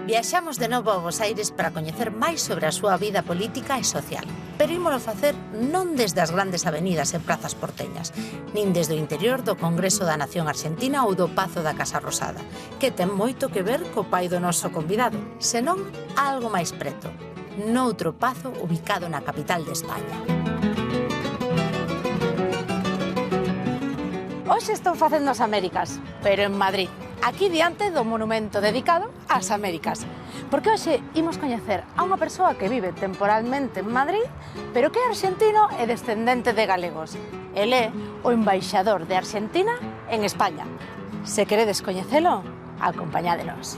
Viaxamos de novo a Buenos Aires para coñecer máis sobre a súa vida política e social. Pero ímolo facer non desde as grandes avenidas e prazas porteñas, nin desde o interior do Congreso da Nación Argentina ou do Pazo da Casa Rosada, que ten moito que ver co pai do noso convidado, senón algo máis preto, noutro pazo ubicado na capital de España. Hoxe estou facendo as Américas, pero en Madrid, aquí diante do monumento dedicado ás Américas. Porque hoxe imos coñecer a unha persoa que vive temporalmente en Madrid, pero que é argentino e descendente de galegos. El é o embaixador de Argentina en España. Se queredes coñecelo, acompañádenos.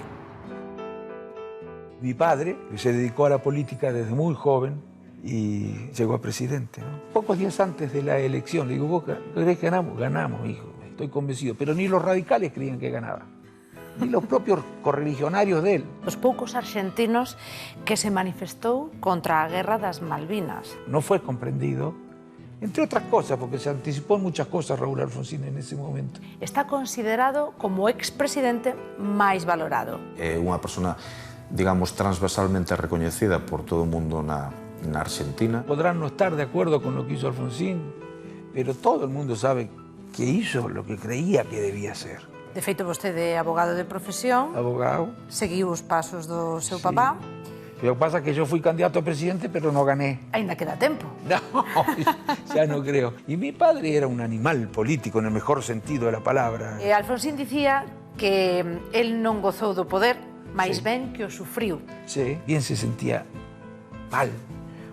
Mi padre se dedicó a la política desde muy joven y llegó a presidente, ¿no? Pocos días antes de la elección, le digo, ¿vos crees que ganamos? Ganamos, hijo, estoy convencido. Pero ni los radicales creían que ganaba, ni los propios correligionarios de él. Os poucos argentinos que se manifestou contra a Guerra das Malvinas. No fue comprendido, entre otras cosas, porque se anticipó en muchas cosas Raúl Alfonsín en ese momento. Está considerado como expresidente máis valorado. É unha persona, digamos, transversalmente recoñecida por todo o mundo na Argentina. Podrán no estar de acuerdo con lo que hizo Alfonsín, pero todo el mundo sabe que hizo lo que creía que debía hacer. De feito, vostede é abogado de profesión. Abogado. Seguiu os pasos do seu papá. Lo que pasa es que yo fui candidato a presidente, pero no gané. Ainda queda tempo. No, ya no creo. Y mi padre era un animal político en el mejor sentido de la palabra. Alfonsín dicía que él non gozou do poder, máis ben que o sufriu. Sí, bien se sentía mal,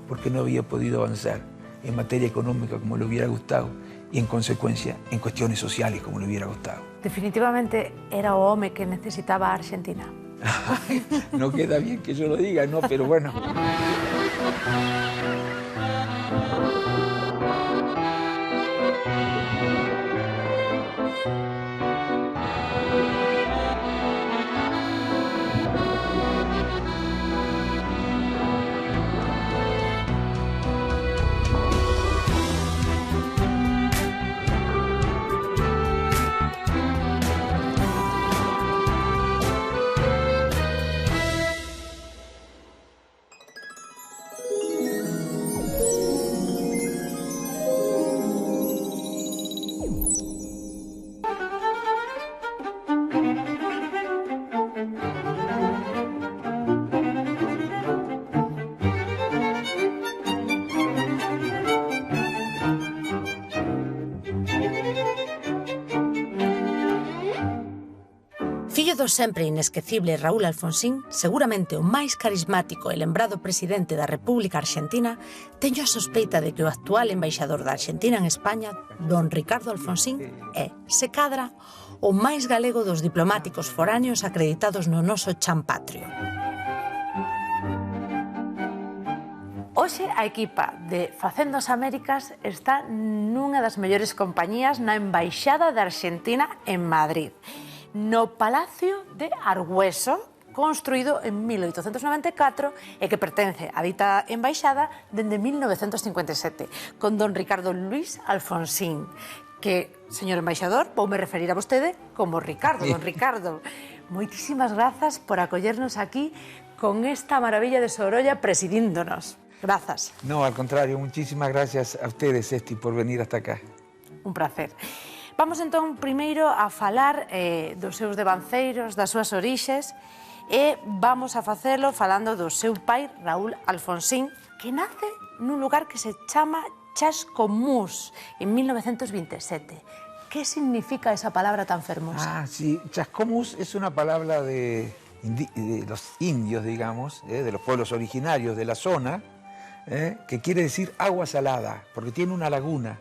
porque no había podido avanzar en materia económica como le hubiera gustado y en consecuencia en cuestiones sociales como le hubiera gustado. Definitivamente era o home que necesitaba a Argentina. No queda bien que yo lo diga, no, pero bueno. Fillo do sempre inesquecible Raúl Alfonsín, seguramente o máis carismático e lembrado presidente da República Argentina, teño a sospeita de que o actual embaixador da Argentina en España, don Ricardo Alfonsín, é, se cadra, o máis galego dos diplomáticos foráneos acreditados no noso chan patrio. Hoxe a equipa de Facendo as Américas está nunha das mellores compañías na Embaixada da Argentina en Madrid, no Palacio de Argüeso, construído en 1894 e que pertence á dita embaixada dende 1957, con don Ricardo Luis Alfonsín, que, señor embaixador, voume referir a vostede como Ricardo. Don Ricardo, moitísimas grazas por acollernos aquí con esta maravilla de Sorolla presidíndonos. Grazas. No, al contrario, muchísimas gracias a ustedes, Esti, por venir hasta acá. Un placer. Vamos entón primeiro a falar dos seus devanceiros, das súas orixes, e vamos a facelo falando do seu pai, Raúl Alfonsín, que nace nun lugar que se chama Chascomús, en 1927. ¿Qué significa esa palabra tan fermosa? Ah, sí, Chascomús es una palabra de los indios, digamos, de los pueblos originarios de la zona, que quiere decir agua salada, porque tiene una laguna.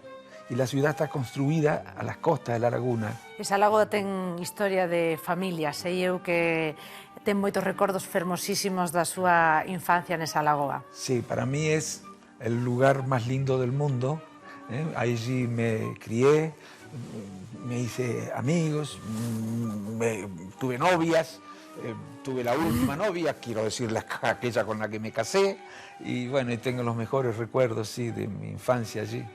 Y la ciudad está construida a las costas de la laguna. Esa lagoa ten historia de familia, sei eu que ten moitos recordos fermosísimos da súa infancia nesa lagoa. Sí, para mí es el lugar más lindo del mundo. Allí me crié, me hice amigos, tuve novias, tuve la última novia, quiero decir, aquella con la que me casé, y bueno, tengo los mejores recuerdos, sí, de mi infancia allí.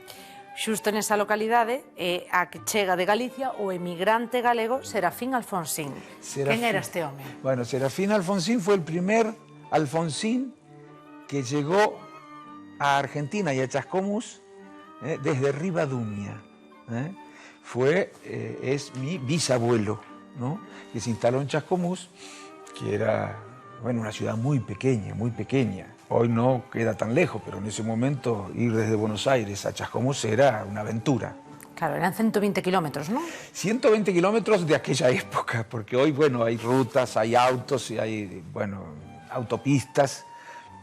Xusto nesa localidade é a que chega de Galicia o emigrante galego Serafín Alfonsín. Quen era este home? Bueno, Serafín Alfonsín fue el primer Alfonsín que llegó a Argentina y a Chascomús desde Rivadumia. Es mi bisabuelo, ¿no? Que se instaló en Chascomús, que era, bueno, una ciudad muy pequeña, muy pequeña. Hoy no queda tan lejos, pero en ese momento ir desde Buenos Aires a Chascomús era una aventura. Claro, eran 120 kilómetros, ¿no? 120 kilómetros de aquella época, porque hoy, bueno, hay rutas, hay autos y hay, bueno, autopistas,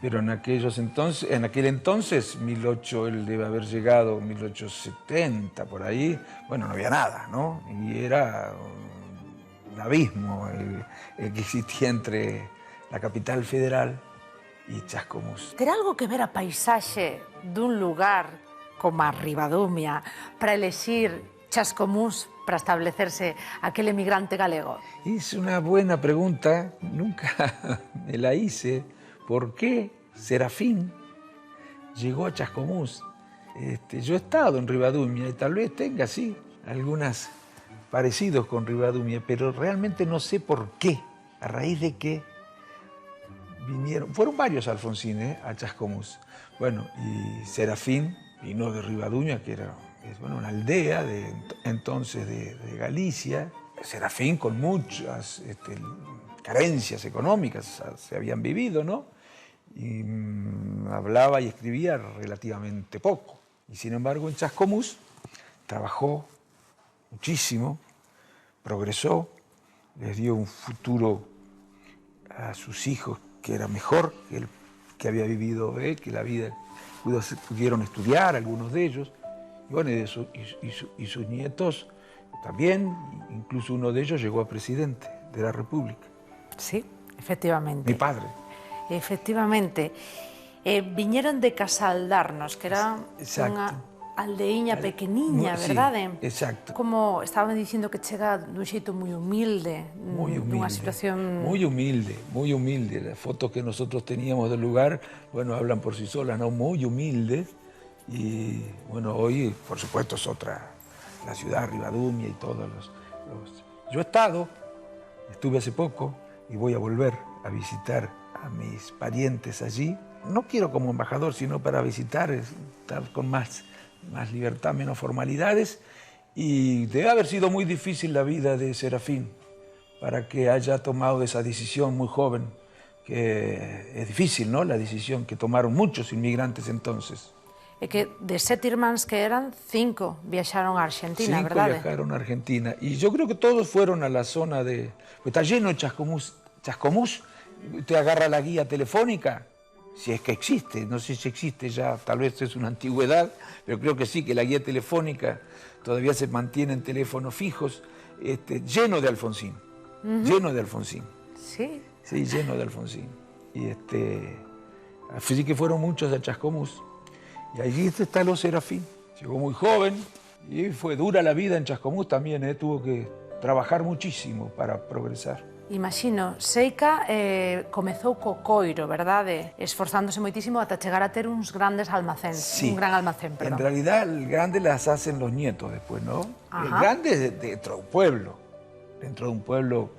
pero en aquel entonces, él debe haber llegado en 1870, por ahí, bueno, no había nada, ¿no? Y era un abismo el que existía entre la capital federal y Chascomús. Terá algo que ver a paisaxe dun lugar como a Rivadumia para elexir Chascomús para establecerse aquel emigrante galego? Es una buena pregunta, nunca me la hice. ¿Por qué Serafín llegó a Chascomús? Yo he estado en Rivadumia y tal vez tenga, sí, algunos parecidos con Rivadumia, pero realmente no sé por qué, a raíz de qué vinieron. Fueron varios Alfonsines a Chascomús. Bueno, y Serafín vino de Rivadumia, que era una aldea entonces de Galicia. Serafín con muchas carencias económicas se habían vivido, ¿no? Y hablaba y escribía relativamente poco. Y sin embargo en Chascomús trabajó muchísimo, progresó, les dio un futuro a sus hijos que era mejor que el que había vivido él, que la vida pudieron estudiar, algunos de ellos, y bueno, y sus nietos también, incluso uno de ellos llegó a presidente de la República. Sí, efectivamente. Mi padre. Efectivamente. Viñeron de Casaldarnos, que era unha aldeiña pequeniña, verdade? Exacto. Como estaban dicindo que chega dun xeito moi humilde, nunha situación... Muy humilde, muy humilde. Las fotos que nosotros teníamos del lugar, bueno, hablan por sí solas, ¿no? Muy humilde. Y bueno, hoy, por supuesto, es otra, la ciudad, Rivadumia y todos los... Yo estuve hace poco y voy a volver a visitar a mis parientes allí. No quiero como embajador, sino para visitar, estar con más libertad, menos formalidades. Y debe haber sido muy difícil la vida de Serafín para que haya tomado esa decisión muy joven, que es difícil, ¿no? La decisión que tomaron muchos inmigrantes entonces. É que de 7 irmáns que eran, 5 viaxaron a Argentina, verdade? 5 viajaron a Argentina. Y yo creo que todos fueron a la zona de... Pues está lleno de Chascomús. Chascomús, usted agarra la guía telefónica, si es que existe, no sé si existe ya, tal vez es una antigüedad, pero creo que sí, que la guía telefónica todavía se mantiene en teléfonos fijos, lleno de Alfonsín, lleno de Alfonsín. Sí. Sí, lleno de Alfonsín. Y así que fueron muchos a Chascomús. Y allí está los Serafín. Llegó muy joven y fue dura la vida en Chascomús también, tuvo que trabajar muchísimo para progresar. Imagino, Seica comezou co coiro, verdade? Esforzándose moitísimo ata chegar a ter uns grandes almacéns, sí. Un gran almacén, perdón. En realidad, el grande las hacen los nietos después, ¿no? Ajá. El grande es dentro de un pueblo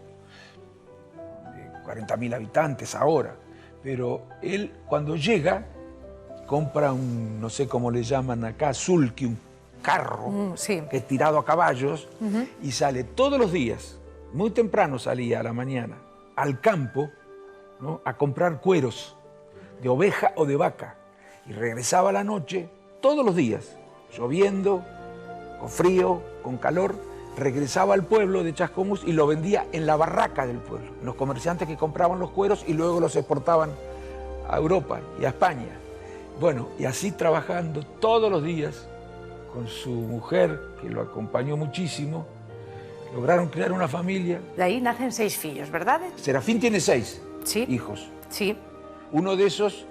de 40.000 habitantes ahora. Pero él, cuando llega, compra un, no sé cómo le llaman acá, sulky, un carro sí. que es tirado a caballos y sale todos los días. Muy temprano salía a la mañana al campo, ¿no? A comprar cueros de oveja o de vaca y regresaba a la noche todos los días, lloviendo, con frío, con calor, regresaba al pueblo de Chascomús y lo vendía en la barraca del pueblo, los comerciantes que compraban los cueros y luego los exportaban a Europa y a España. Bueno, y así trabajando todos los días con su mujer, que lo acompañó muchísimo, lograron crear una familia. De ahí nacen 6 fillos, verdade? Serafín tiene 6 hijos. Sí. Uno de esos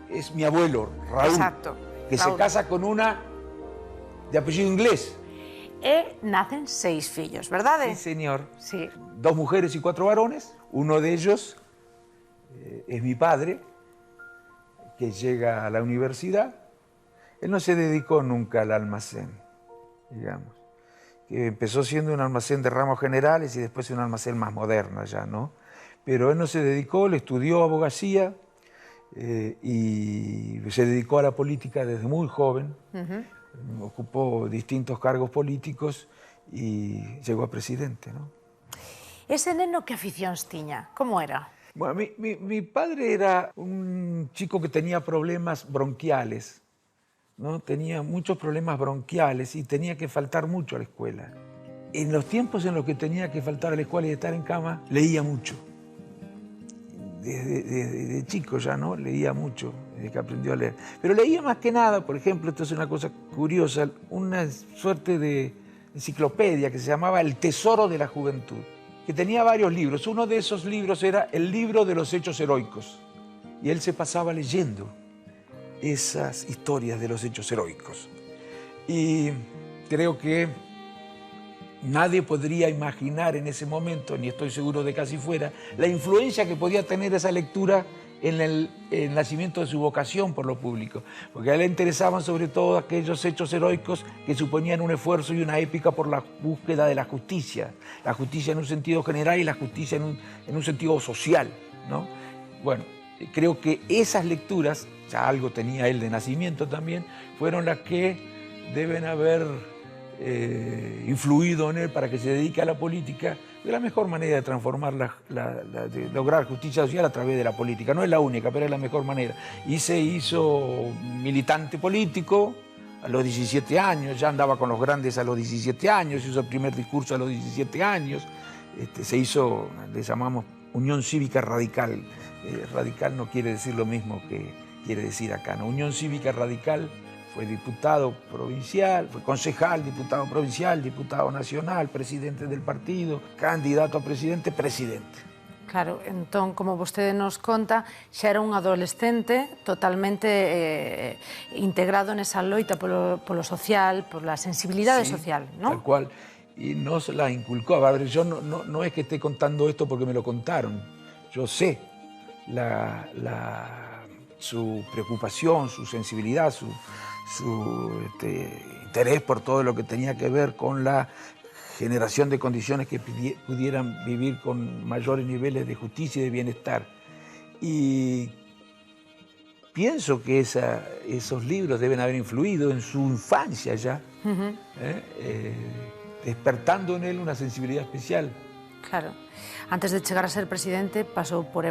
es mi abuelo, Raúl. Exacto. Que Raúl. se casa con una de apellido inglés. E nacen 6 fillos, verdade? Sí, señor. Sí. 2 mujeres y 4 varones. Uno de ellos es mi padre, que llega a la universidad. Él no se dedicó nunca al almacén, digamos. Que empezó siendo un almacén de ramos generales y después un almacén más moderno ya, ¿no? Pero él no se dedicó, él estudió abogacía y se dedicó a la política desde muy joven. Ocupó distintos cargos políticos y llegó a presidente, ¿no? Ese neno que aficións tiña? Como era? Bueno, mi padre era un chico que tenía problemas bronquiales, ¿no? Tenía muchos problemas bronquiales y tenía que faltar mucho a la escuela. En los tiempos en los que tenía que faltar a la escuela y estar en cama, leía mucho. Desde chico ya, ¿no? Leía mucho, desde que aprendió a leer. Pero leía más que nada, por ejemplo, esto es una cosa curiosa, una suerte de enciclopedia que se llamaba El Tesoro de la Juventud, que tenía varios libros. Uno de esos libros era el libro de los hechos heroicos. Y él se pasaba leyendo esas historias de los hechos heroicos. Y creo que nadie podría imaginar en ese momento, ni estoy seguro de que así fuera, la influencia que podía tener esa lectura en el nacimiento de su vocación por lo público. Porque a él le interesaban sobre todo aquellos hechos heroicos que suponían un esfuerzo y una épica por la búsqueda de la justicia en un sentido general y la justicia en un sentido social, ¿no? Bueno, creo que esas lecturas, ya algo tenía él de nacimiento también, fueron las que deben haber influido en él para que se dedique a la política. Es la mejor manera de transformar, de lograr justicia social a través de la política. No es la única, pero es la mejor manera. Y se hizo militante político a los 17 años, ya andaba con los grandes a los 17 años, hizo el primer discurso a los 17 años, se hizo, le llamamos Unión Cívica Radical. Radical no quiere decir lo mismo que quiere decir acá, ¿no? Unión Cívica Radical. Fue diputado provincial, fue concejal, diputado provincial, diputado nacional, presidente del partido, candidato a presidente, presidente. Claro, entón, como vostede nos conta, xa era un adolescente totalmente integrado nesa loita polo social, pola sensibilidade social, ¿no? Tal cual. Y nos la inculcó. A ver, yo no es que esté contando esto porque me lo contaron. Yo sé su preocupación, su sensibilidad, su interés por todo lo que tenía que ver con la generación de condiciones que pudieran vivir con mayores niveles de justicia y de bienestar. Y pienso que esos libros deben haber influido en su infancia ya, despertando en él una sensibilidad especial. Claro. Antes de chegar a ser presidente, pasou por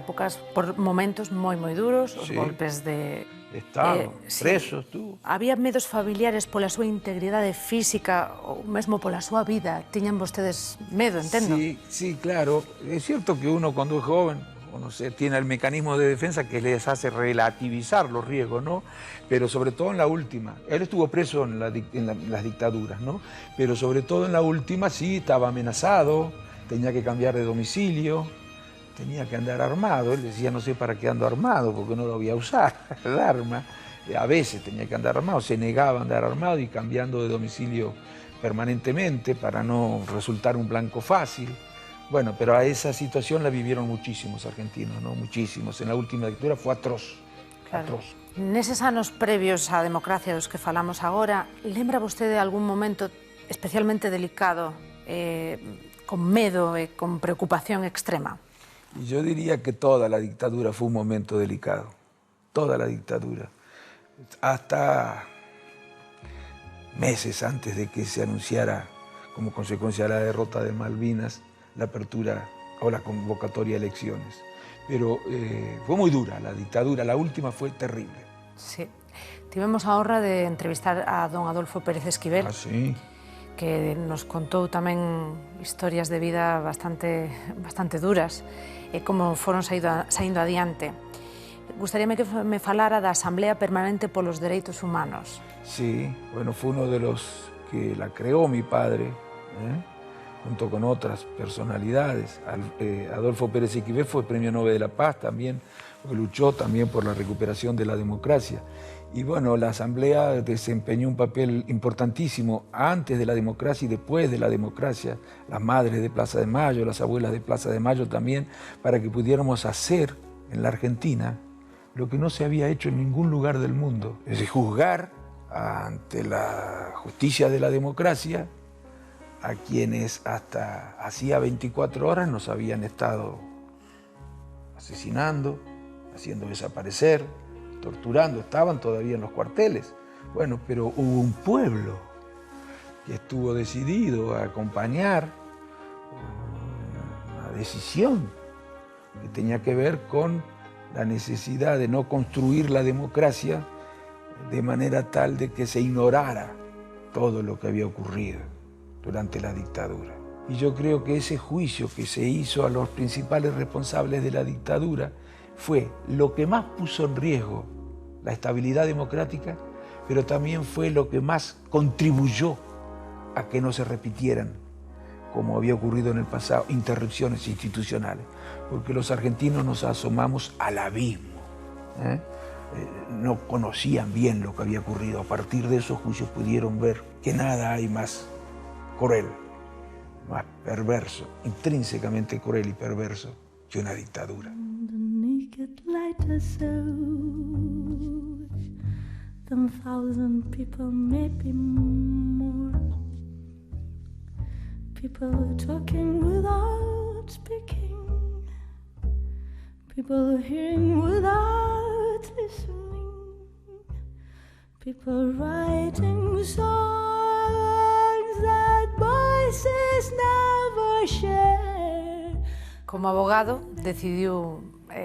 momentos moi duros, os golpes de Estado, presos, tú. Había medos familiares pola súa integridade física ou mesmo pola súa vida. Tiñan vostedes medo, entendo? Sí, claro. Es cierto que uno cuando es joven, no sé, tiene el mecanismo de defensa que les hace relativizar los riesgos, ¿no? Pero sobre todo en la última. Él estuvo preso en las dictaduras, ¿no? Pero sobre todo en la última sí estaba amenazado, tenía que cambiar de domicilio, tenía que andar armado. Él decía, no sé para qué ando armado, porque no lo voy a usar, el arma. A veces tenía que andar armado, se negaba a andar armado y cambiando de domicilio permanentemente para no resultar un blanco fácil. Bueno, pero a esa situación la vivieron muchísimos argentinos, ¿no? Muchísimos. En la última dictadura fue atroz, claro. Atroz. Neses anos previos á democracia dos que falamos agora, lembra vostede algún momento especialmente delicado, con medo e con preocupación extrema? Y yo diría que toda la dictadura fue un momento delicado, toda la dictadura, hasta meses antes de que se anunciara como consecuencia de la derrota de Malvinas la apertura o la convocatoria a elecciones. Pero fue muy dura la dictadura, la última fue terrible. Sí, tivemos a honra de entrevistar a don Adolfo Pérez Esquivel. Ah, sí. Que nos contou tamén historias de vida bastante duras e como foron saindo adiante. Gustaríame que me falara da Asamblea Permanente polos Dereitos Humanos. Sí, bueno, fue uno de los que la creó mi padre, junto con otras personalidades. Adolfo Pérez Esquivel fue Premio Nobel de la Paz también, porque luchó también por la recuperación de la democracia. Y bueno, la Asamblea desempeñó un papel importantísimo antes de la democracia y después de la democracia. Las madres de Plaza de Mayo, las abuelas de Plaza de Mayo también, para que pudiéramos hacer en la Argentina lo que no se había hecho en ningún lugar del mundo. Es decir, juzgar ante la justicia de la democracia a quienes hasta hacía 24 horas nos habían estado asesinando, haciendo desaparecer, torturando, estaban todavía en los cuarteles. Bueno, pero hubo un pueblo que estuvo decidido a acompañar una decisión que tenía que ver con la necesidad de no construir la democracia de manera tal de que se ignorara todo lo que había ocurrido durante la dictadura. Y yo creo que ese juicio que se hizo a los principales responsables de la dictadura fue lo que más puso en riesgo la estabilidad democrática, pero también fue lo que más contribuyó a que no se repitieran, como había ocurrido en el pasado, interrupciones institucionales, porque los argentinos nos asomamos al abismo, no conocían bien lo que había ocurrido. A partir de esos juicios pudieron ver que nada hay más cruel, más perverso, intrínsecamente cruel y perverso que una dictadura. People talking without speaking, people hearing without listening, people writing songs that voices never share. Como abogado decidiu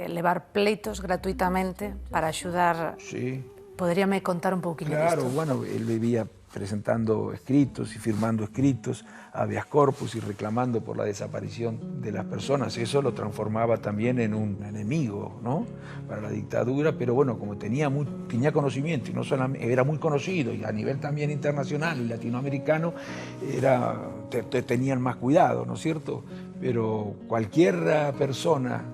levar pleitos gratuitamente para axudar. Sí. Poderíame contar un pouquinho Claro, disto? bueno, él vivía presentando escritos y firmando escritos, habeas corpus y reclamando por la desaparición de las personas. Eso lo transformaba también en un enemigo, ¿no?, para la dictadura, pero bueno, como tenía conocimiento, y no solamente era muy conocido, y a nivel también internacional y latinoamericano, tenían más cuidado, ¿no es cierto? Pero cualquier persona,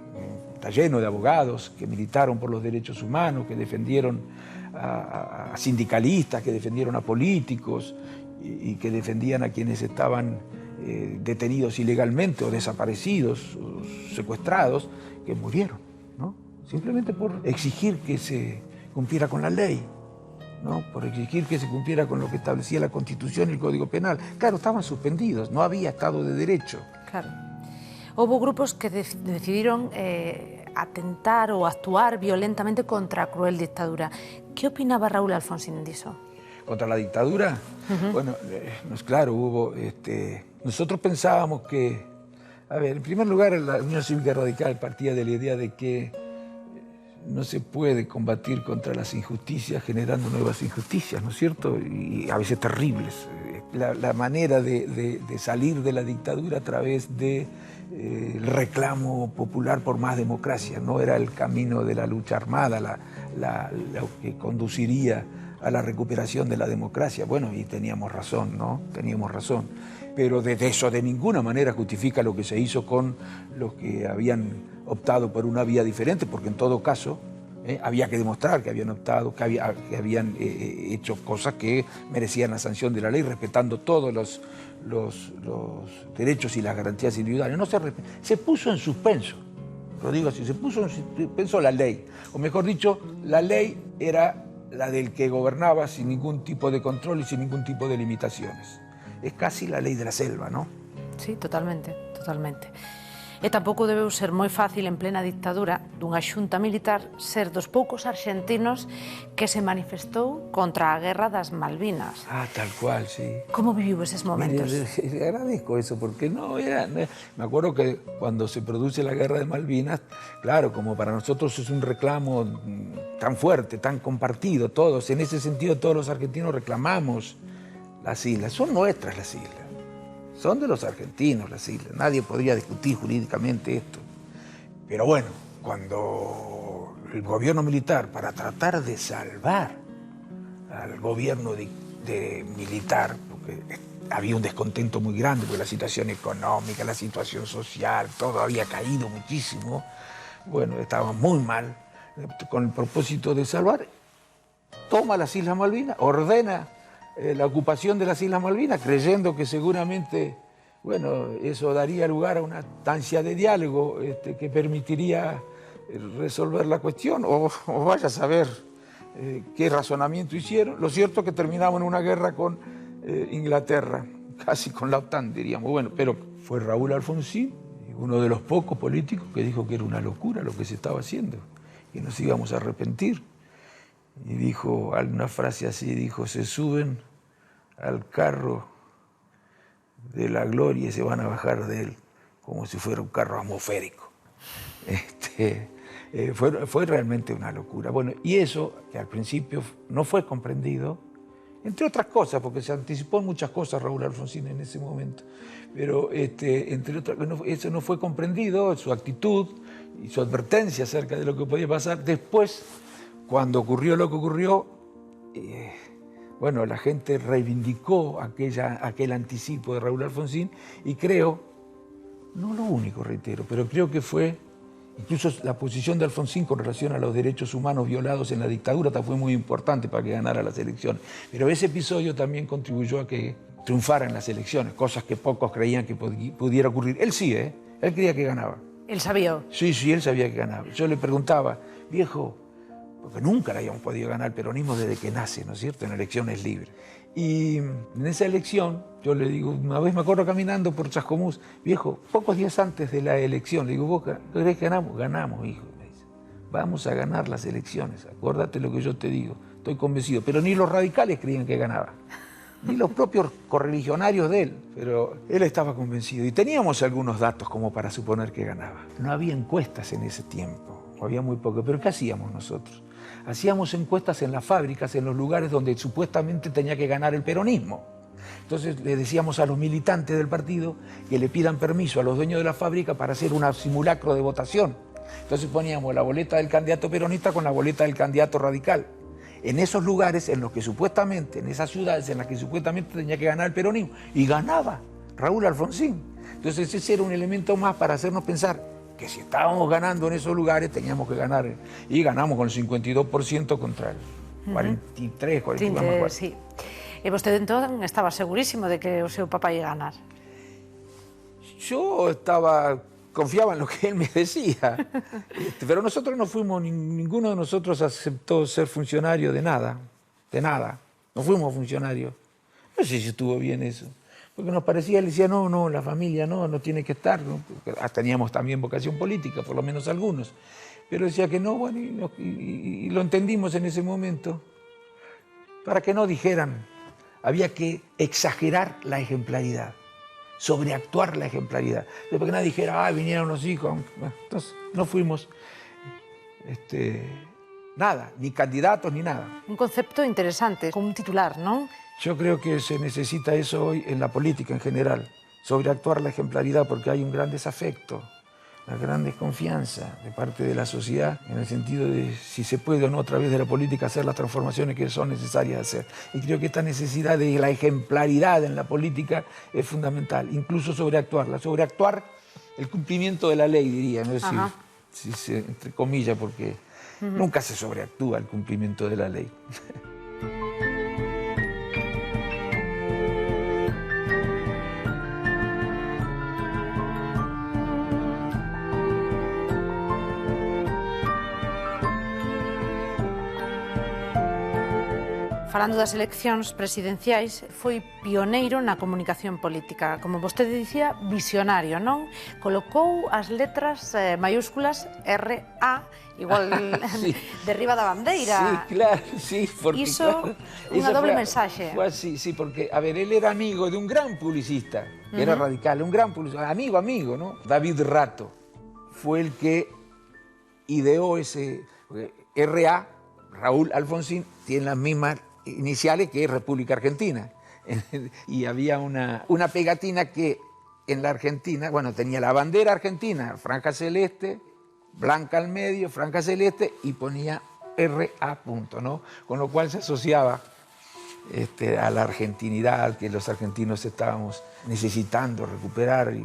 está lleno de abogados que militaron por los derechos humanos, que defendieron a sindicalistas, que defendieron a políticos y que defendían a quienes estaban detenidos ilegalmente o desaparecidos o secuestrados, que murieron, ¿no? Simplemente por exigir que se cumpliera con la ley, ¿no?, por exigir que se cumpliera con lo que establecía la Constitución y el Código Penal. Claro, estaban suspendidos, no había Estado de Derecho. Claro. Houve grupos que decidiron atentar ou actuar violentamente contra a cruel dictadura. ¿Qué opinaba Raúl Alfonsín diso? ¿Contra la dictadura? Bueno, claro, hubo... nosotros pensábamos que... A ver, en primer lugar, la Unión Cívica Radical partía de la idea de que no se puede combatir contra las injusticias generando nuevas injusticias, ¿no es cierto? Y a veces terribles. La manera de salir de la dictadura a través de el reclamo popular por más democracia, no era el camino de la lucha armada lo que conduciría a la recuperación de la democracia. Bueno, y teníamos razón, ¿no? Teníamos razón. Pero desde eso de ninguna manera justifica lo que se hizo con los que habían optado por una vía diferente, porque en todo caso había que demostrar que habían optado, que habían hecho cosas que merecían la sanción de la ley, respetando todos los derechos y las garantías individuales. No se puso en suspenso, lo digo así, se puso en suspenso la ley, o mejor dicho, la ley era la del que gobernaba sin ningún tipo de control y sin ningún tipo de limitaciones. Es casi la ley de la selva, ¿no? Sí, totalmente, totalmente. E tampouco debeu ser moi fácil en plena dictadura dunha xunta militar ser dos poucos argentinos que se manifestou contra a guerra das Malvinas. Ah, tal cual, sí. Como viviu eses momentos? Mire, le agradezco eso, porque me acuerdo que cuando se produce la guerra de Malvinas, claro, como para nosotros es un reclamo tan fuerte, tan compartido, todos, en ese sentido todos los argentinos reclamamos las islas, son nuestras las islas. Son de los argentinos las islas, nadie podría discutir jurídicamente esto. Pero bueno, cuando el gobierno militar, para tratar de salvar al gobierno militar, porque había un descontento muy grande, porque la situación económica, la situación social, todo había caído muchísimo, bueno, estaba muy mal, con el propósito de salvar, toma las Islas Malvinas, ordena la ocupación de las Islas Malvinas, creyendo que seguramente, bueno, eso daría lugar a una instancia de diálogo que permitiría resolver la cuestión, o vaya a saber qué razonamiento hicieron. Lo cierto es que terminamos en una guerra con Inglaterra, casi con la OTAN, diríamos. Bueno, pero fue Raúl Alfonsín, uno de los pocos políticos que dijo que era una locura lo que se estaba haciendo, que nos íbamos a arrepentir. Y dijo una frase así, dijo, se suben al carro de la gloria y se van a bajar de él como si fuera un carro atmosférico. Fue realmente una locura. Bueno, y eso, que al principio no fue comprendido, entre otras cosas, porque se anticipó en muchas cosas Raúl Alfonsín en ese momento, pero entre otras, eso no fue comprendido, su actitud y su advertencia acerca de lo que podía pasar. Después, cuando ocurrió lo que ocurrió, bueno, la gente reivindicó aquel anticipo de Raúl Alfonsín y creo, no lo único, reitero, pero creo que fue, incluso la posición de Alfonsín con relación a los derechos humanos violados en la dictadura fue muy importante para que ganara las elecciones. Pero ese episodio también contribuyó a que triunfara en las elecciones, cosas que pocos creían que pudiera ocurrir. Él sí, él creía que ganaba. ¿Él sabía? Sí, él sabía que ganaba. Yo le preguntaba, viejo, porque nunca le habíamos podido ganar el peronismo desde que nace, ¿no es cierto?, en elecciones libres. Y en esa elección, yo le digo, una vez me acuerdo caminando por Chascomús, viejo, pocos días antes de la elección, le digo, ¿vos crees que ganamos? Ganamos, hijo, me dice. Vamos a ganar las elecciones, acuérdate lo que yo te digo, estoy convencido. Pero ni los radicales creían que ganaba, ni los propios correligionarios de él, pero él estaba convencido. Y teníamos algunos datos como para suponer que ganaba. No había encuestas en ese tiempo, había muy poco, pero ¿qué hacíamos nosotros? Hacíamos encuestas en las fábricas, en los lugares donde supuestamente tenía que ganar el peronismo. Entonces le decíamos a los militantes del partido que le pidan permiso a los dueños de la fábrica para hacer un simulacro de votación. Entonces poníamos la boleta del candidato peronista con la boleta del candidato radical. En esos lugares en los que supuestamente, en esas ciudades en las que supuestamente tenía que ganar el peronismo. Y ganaba Raúl Alfonsín. Entonces ese era un elemento más para hacernos pensar que si estábamos ganando en esos lugares teníamos que ganar, y ganamos con el 52% contra el 43, 44. Sí. E vostede entón estaba segurísimo de que o seu papá ia ganar? Yo confiaba en lo que él me decía, pero nosotros no fuimos, ninguno de nosotros aceptó ser funcionario de nada, no fuimos funcionarios. No sé si estuvo bien eso. Porque nos parecía, él decía, no, la familia no tiene que estar, ¿no? Teníamos también vocación política, por lo menos algunos, pero decía que no, bueno, y lo entendimos en ese momento, para que no dijeran, había que exagerar la ejemplaridad, sobreactuar la ejemplaridad, para que nadie dijera, vinieron los hijos, bueno, entonces no fuimos, nada, ni candidatos ni nada. Un concepto interesante, como un titular, ¿no? Yo creo que se necesita eso hoy en la política en general, sobreactuar la ejemplaridad, porque hay un gran desafecto, una gran desconfianza de parte de la sociedad en el sentido de si se puede o no a través de la política hacer las transformaciones que son necesarias hacer. Y creo que esta necesidad de la ejemplaridad en la política es fundamental, incluso sobreactuar el cumplimiento de la ley, diría, no decir, entre comillas, porque nunca se sobreactúa el cumplimiento de la ley. Falando das eleccións presidenciais, foi pioneiro na comunicación política. Como vostede dicía, visionario, non? Colocou as letras maiúsculas R.A., igual sí, derriba da bandeira. Sí, claro, sí, porque Iso, claro, unha doble mensaxe. Fue así, sí, porque, a ver, él era amigo de un gran publicista, que era radical, un gran publicista, amigo, ¿no? David Rato fue el que ideó ese R.A., Raúl Alfonsín, tiene las mismas iniciales que es República Argentina. Y había una pegatina que en la Argentina, bueno, tenía la bandera argentina, franja celeste, blanca al medio, franja celeste, y ponía R.A. ¿no? Con lo cual se asociaba a la argentinidad que los argentinos estábamos necesitando recuperar y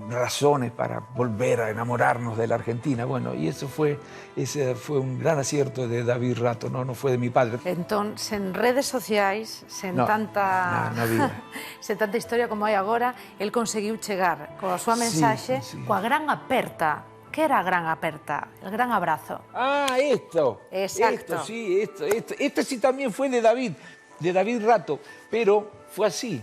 razones para volver a enamorarnos de la Argentina. Bueno, y ese fue un gran acierto de David Rato, no fue de mi padre. Entón, sen redes sociais, sen tanta historia como hai agora, el conseguiu chegar coa súa mensaxe, coa gran aperta ¿Qué era Gran Aperta, el gran abrazo? Ah, esto. Exacto. Esto, sí, esto. Este sí también fue de David Rato, pero fue así.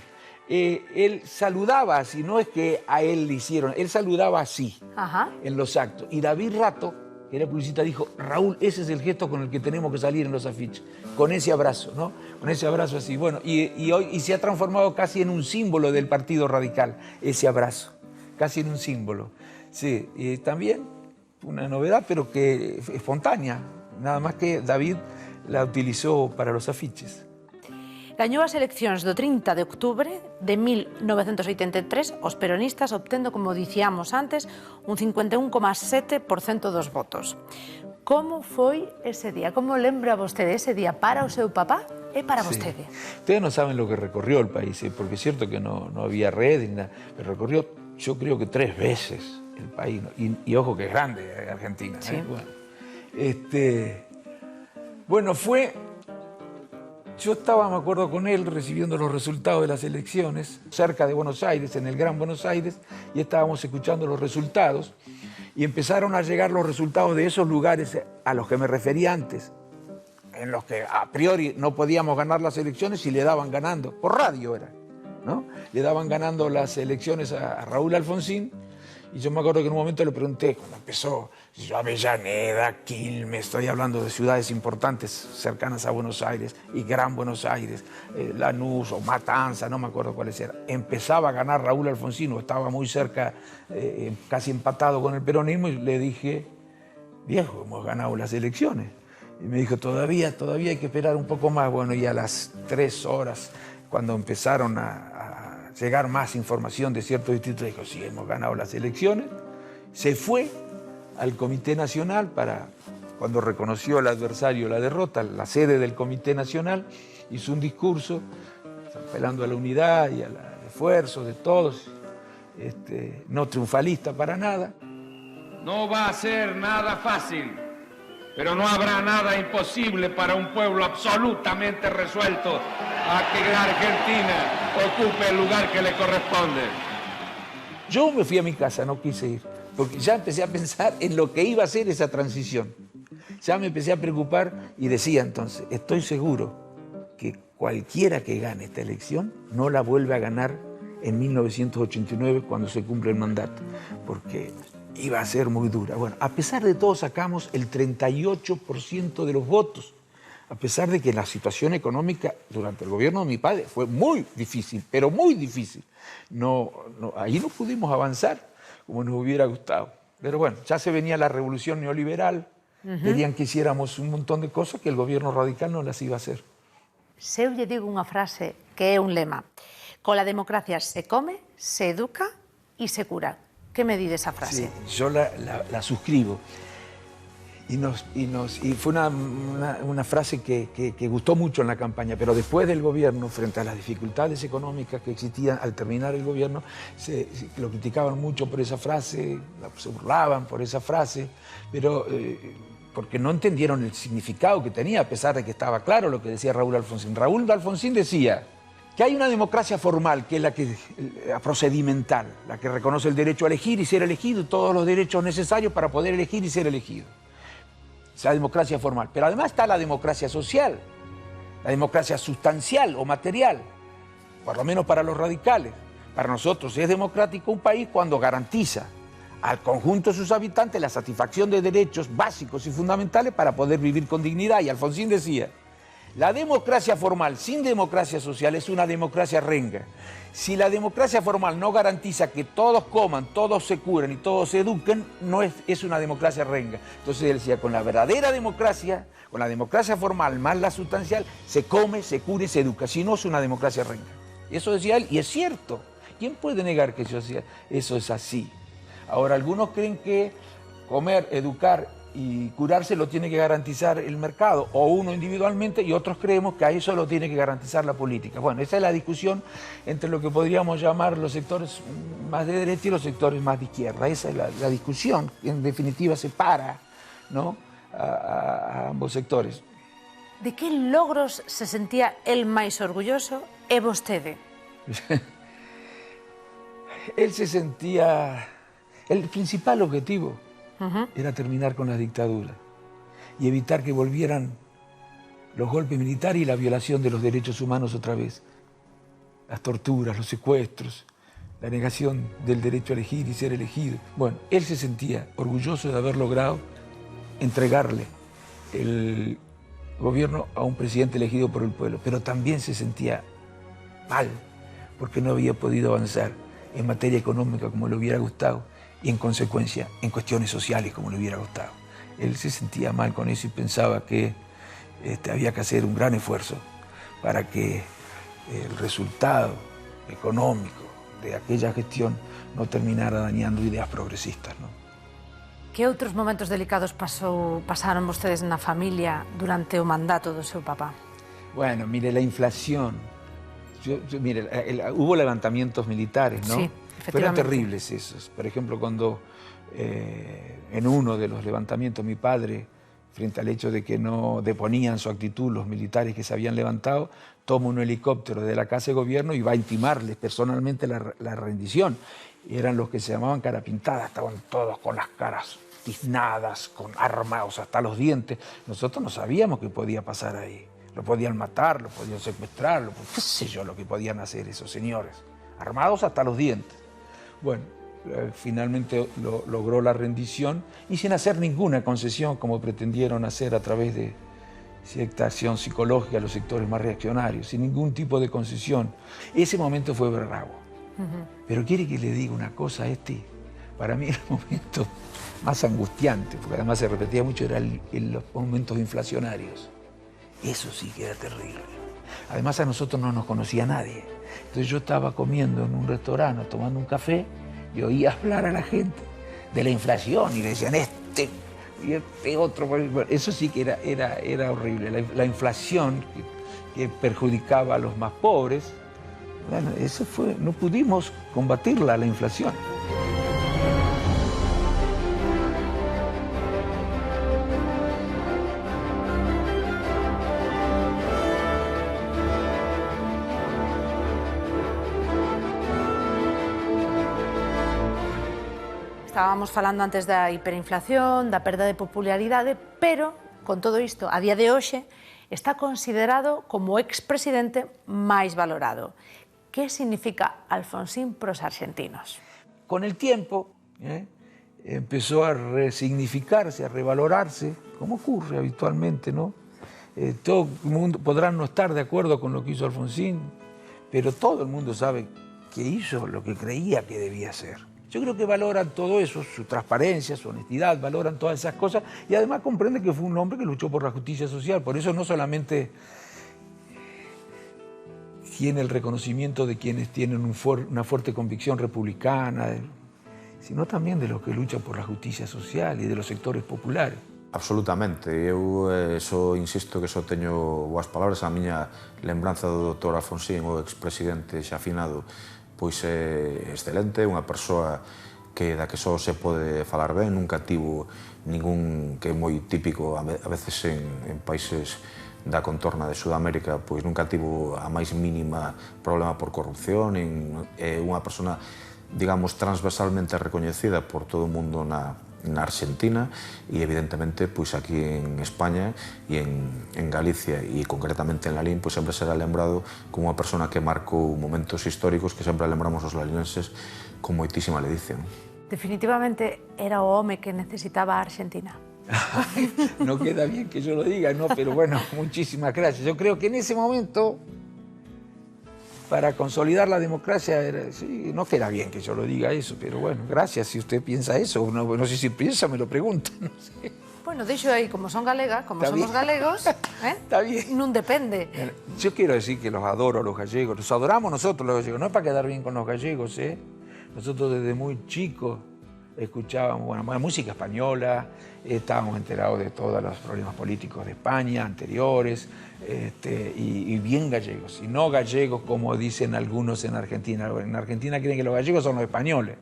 Él saludaba así, no es que a él le hicieron, él saludaba así, Ajá. en los actos. Y David Rato, que era publicista, dijo, Raúl, ese es el gesto con el que tenemos que salir en los afiches, con ese abrazo, ¿no? Con ese abrazo así. Bueno, y hoy se ha transformado casi en un símbolo del Partido Radical, ese abrazo, casi en un símbolo. Sí, y también una novedad, pero que espontánea, nada más que David la utilizó para los afiches. Gañou as eleccións do 30 de outubro de 1983 os peronistas obtendo, como dicíamos antes, un 51,7% dos votos. Como foi ese día? Como lembra vostede ese día para o seu papá e para vostede? Ustedes no saben lo que recorrió el país, porque es cierto que no había red, ni nada, pero recorrió yo creo que 3 veces el país, ¿no? Y ojo que es grande Argentina. Sí. Bueno, fue... Yo estaba, me acuerdo, con él recibiendo los resultados de las elecciones, cerca de Buenos Aires, en el Gran Buenos Aires, y estábamos escuchando los resultados, y empezaron a llegar los resultados de esos lugares a los que me refería antes, en los que a priori no podíamos ganar las elecciones y le daban ganando, por radio era, ¿no? Le daban ganando las elecciones a Raúl Alfonsín, y yo me acuerdo que en un momento le pregunté, cuando empezó, Avellaneda, Quilmes, estoy hablando de ciudades importantes cercanas a Buenos Aires, y Gran Buenos Aires, Lanús o Matanza, no me acuerdo cuáles eran. Empezaba a ganar Raúl Alfonsín, o estaba muy cerca, casi empatado con el peronismo, y le dije, viejo, hemos ganado las elecciones. Y me dijo, todavía hay que esperar un poco más. Bueno, y a las 3 horas, cuando empezaron a llegar más información de ciertos distritos, dijo, sí, hemos ganado las elecciones. Se fue al Comité Nacional para, cuando reconoció al adversario la derrota, la sede del Comité Nacional, hizo un discurso apelando a la unidad y al esfuerzo de todos, no triunfalista para nada. No va a ser nada fácil, pero no habrá nada imposible para un pueblo absolutamente resuelto a que la Argentina ocupe el lugar que le corresponde. Yo me fui a mi casa, no quise ir, porque ya empecé a pensar en lo que iba a ser esa transición. Ya me empecé a preocupar y decía entonces, estoy seguro que cualquiera que gane esta elección no la vuelve a ganar en 1989 cuando se cumple el mandato, porque iba a ser muy dura. Bueno, a pesar de todo sacamos el 38% de los votos, a pesar de que la situación económica durante el gobierno de mi padre fue muy difícil, pero muy difícil. Ahí no pudimos avanzar como nos hubiera gustado. Pero bueno, ya se venía la revolución neoliberal, querían que hiciéramos un montón de cosas que el gobierno radical no las iba a hacer. Se eu lle digo unha frase que é un lema, con la democracia se come, se educa y se cura. ¿Qué me di de esa frase? Sí, yo la suscribo. Y fue una frase que gustó mucho en la campaña, pero después del gobierno, frente a las dificultades económicas que existían al terminar el gobierno, lo criticaban mucho por esa frase, se burlaban por esa frase, pero porque no entendieron el significado que tenía, a pesar de que estaba claro lo que decía Raúl Alfonsín. Raúl Alfonsín decía que hay una democracia formal, que es la procedimental, la que reconoce el derecho a elegir y ser elegido, todos los derechos necesarios para poder elegir y ser elegido. La democracia formal. Pero además está la democracia social, la democracia sustancial o material, por lo menos para los radicales. Para nosotros es democrático un país cuando garantiza al conjunto de sus habitantes la satisfacción de derechos básicos y fundamentales para poder vivir con dignidad. Y Alfonsín decía, la democracia formal sin democracia social es una democracia renga. Si la democracia formal no garantiza que todos coman, todos se curen y todos se eduquen, no es una democracia renga. Entonces él decía, con la verdadera democracia, con la democracia formal más la sustancial, se come, se cura y se educa. Si no, es una democracia renga. Eso decía él, y es cierto. ¿Quién puede negar que eso es así? Ahora, algunos creen que comer, educar y curarse lo tiene que garantizar el mercado o uno individualmente, y otros creemos que a eso lo tiene que garantizar la política. Bueno, esa es la discusión entre lo que podríamos llamar los sectores más de derecha y los sectores más de izquierda. Esa es la discusión que en definitiva separa, ¿no?, a ambos sectores. De que logros se sentía el máis orgulloso e vostede? Él se sentía... El principal objetivo era terminar con las dictaduras y evitar que volvieran los golpes militares y la violación de los derechos humanos otra vez. Las torturas, los secuestros, la negación del derecho a elegir y ser elegido. Bueno, él se sentía orgulloso de haber logrado entregarle el gobierno a un presidente elegido por el pueblo, pero también se sentía mal porque no había podido avanzar en materia económica como le hubiera gustado y en consecuencia en cuestiones sociales como le hubiera gustado. Él se sentía mal con eso y pensaba que había que hacer un gran esfuerzo para que el resultado económico de aquella gestión no terminara dañando ideas progresistas, ¿no? Que outros momentos delicados pasaron vostedes na familia durante o mandato do seu papá? Bueno, mire, la inflación. Mire, hubo levantamientos militares, ¿no? Sí, fueron efectivamente. terribles esos. Por ejemplo, cuando en uno de los levantamientos mi padre, frente al hecho de que no deponían su actitud los militares que se habían levantado, toma un helicóptero de la Casa de Gobierno y va a intimarles personalmente la rendición. Y eran los que se llamaban cara pintada, estaban todos con las caras tiznadas, con armados hasta los dientes. Nosotros no sabíamos qué podía pasar ahí. Lo podían matar, lo podían secuestrar, qué sé yo lo que podían hacer esos señores, armados hasta los dientes. Bueno, finalmente logró la rendición y sin hacer ninguna concesión como pretendieron hacer a través de cierta acción psicológica a los sectores más reaccionarios, sin ningún tipo de concesión. Ese momento fue bravo. Pero quiere que le diga una cosa, para mí el momento más angustiante, porque además se repetía mucho, era los momentos inflacionarios. Eso sí que era terrible. Además a nosotros no nos conocía nadie. Entonces yo estaba comiendo en un restaurante, tomando un café, y oía hablar a la gente de la inflación y le decían y este otro. Bueno, eso sí que era horrible. La inflación que perjudicaba a los más pobres. Bueno, eso fue, no pudimos combatirla, la inflación. Estábamos falando antes da hiperinflación, da perda de popularidade, pero, con todo isto, a día de hoxe, está considerado como expresidente máis valorado. Que significa Alfonsín pros argentinos? Con el tiempo empezó a resignificarse, a revalorarse, como ocurre habitualmente, ¿no? Todo el mundo podrá no estar de acuerdo con lo que hizo Alfonsín, pero todo el mundo sabe que hizo lo que creía que debía hacer. Yo creo que valoran todo eso, su transparencia, su honestidad, valoran todas esas cosas y además comprenden que fue un hombre que luchó por la justicia social. Por eso no solamente tiene el reconocimiento de quienes tienen una fuerte convicción republicana, sino también de los que luchan por la justicia social y de los sectores populares. Absolutamente. Eu só insisto que só teño boas palabras. A miña lembranza do Dr. Alfonsín, o expresidente xa finado, pois é excelente, unha persoa da que só se pode falar ben, nunca tivo ningún, que é moi típico a veces en países da contorna de Sudamérica, pois nunca tivo a máis mínima problema por corrupción, é unha persona, digamos, transversalmente recoñecida por todo o mundo na Argentina e evidentemente pois aquí en España e en Galicia e concretamente en Lalín pois sempre será lembrado como unha persona que marcou momentos históricos que sempre lembramos os lalinenses con moitísima ledicia. Definitivamente era o home que necesitaba a Argentina. No queda bien que yo lo diga, ¿no? Pero bueno, muchísimas gracias. Yo creo que en ese momento, para consolidar la democracia, sí, no queda bien que yo lo diga eso, pero bueno, gracias si usted piensa eso. No sé si piensa, me lo pregunta, no sé. Bueno, deixo aí, como son galega, como Está somos bien. galegos, Está bien. non depende. Yo quiero decir que los adoro a los gallegos, los adoramos nosotros los gallegos, no es para quedar bien con los gallegos, ¿eh? Nosotros desde muy chicos escuchábamos música española, estábamos enterados de todos los problemas políticos de España, anteriores, y bien gallegos, y no gallegos como dicen algunos en Argentina. En Argentina creen que los gallegos son los españoles.